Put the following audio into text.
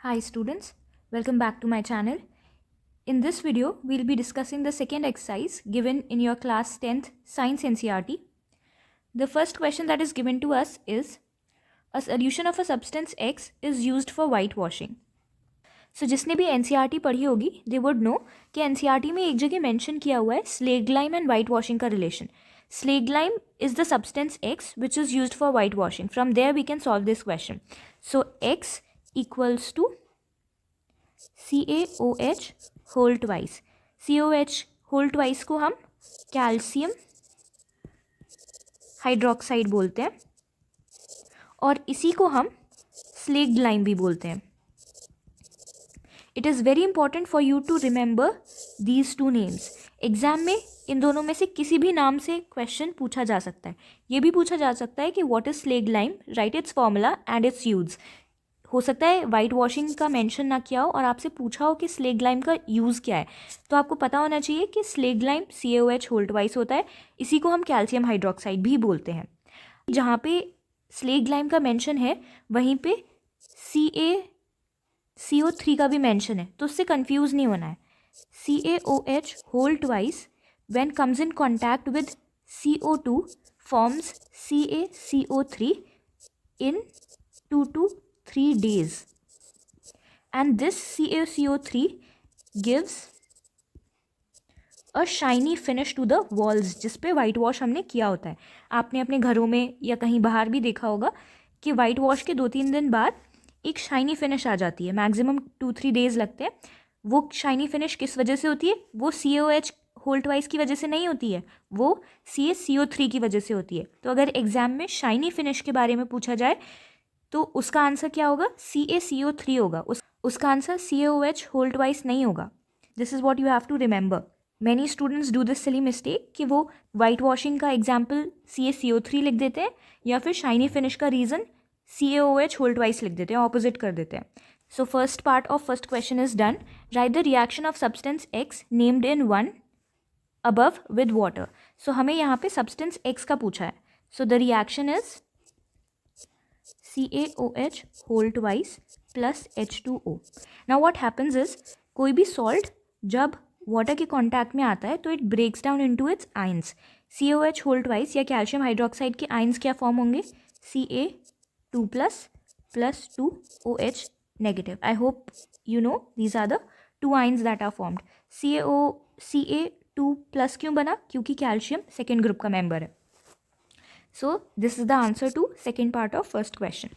Hi students, welcome back to my channel. In this video, we'll be discussing the second exercise given in your class 10th Science NCERT. The first question that is given to us is, a solution of a substance X is used for whitewashing. So जिसने भी NCERT पढ़ी होगी, they would know कि NCERT में एक जगह mention किया हुआ है slag lime and whitewashing का relation. Slag lime is the substance X which is used for whitewashing. From there we can solve this question. So X equals to CaOH whole twice. CaOH whole twice को हम calcium hydroxide बोलते हैं और इसी को हम स्लेग्ड lime भी बोलते हैं. It is very important for you to remember these two names. Exam में इन दोनों में से किसी भी नाम से क्वेश्चन पूछा जा सकता है. ये भी पूछा जा सकता है कि what is slagged lime, right its formula and its use. हो सकता है वाइट वॉशिंग का मेंशन ना किया हो और आपसे पूछा हो कि स्लेग्ड लाइम का यूज़ क्या है. तो आपको पता होना चाहिए कि स्लेग्ड लाइम CaOH होल ट्वाइस होता है. इसी को हम कैल्शियम हाइड्रोक्साइड भी बोलते हैं. जहाँ पे स्लेग्ड लाइम का मेंशन है वहीं पे CaCO3 का भी मेंशन है, तो उससे कंफ्यूज नहीं होना है. CaOH whole twice when comes in contact with CO2 forms CaCO3 in 2 to 3 days, and this CaCO3 gives a shiny finish to the walls जिस पे वाइट वॉश हमने किया होता है. आपने अपने घरों में या कहीं बाहर भी देखा होगा कि वाइट वॉश के 2-3 दिन बाद एक शाइनी फिनिश आ जाती है. मैक्सिमम 2-3 डेज लगते हैं. वो शाइनी फिनिश किस वजह से होती है? वो CaOH होल ट्वाइस की वजह से नहीं होती है, वो CaCO3 की वजह से होती है. तो अगर एग्जाम में शाइनी फिनिश के बारे में पूछा जाए तो उसका आंसर क्या होगा? CaCO3 होगा. उसका आंसर CaOH होल ट्वाइस नहीं होगा. This is what you have to remember. Many students do this silly mistake कि वो वाइट वॉशिंग का एग्जाम्पल CaCO3 लिख देते हैं या फिर शाइनी फिनिश का रीज़न CaOH होल ट्वाइस लिख देते हैं, ऑपोजिट कर देते हैं. So first part of first question is done. Right the reaction of substance X named in 1 above with water. So हमें यहाँ पे सब्सटेंस X का पूछा है. So the reaction is CaOH whole twice plus H2O. Now what happens is, कोई भी salt जब water के कॉन्टैक्ट में आता है तो it breaks down into its ions. CaOH whole twice या कैल्शियम हाइड्रोक्साइड के आइंस क्या फॉर्म होंगे? Ca2 plus 2OH negative. I hope you know these are the two ions that are formed. Ca2 plus क्यों बना? क्योंकि calcium second group का member है. So this is the answer to second part of first question.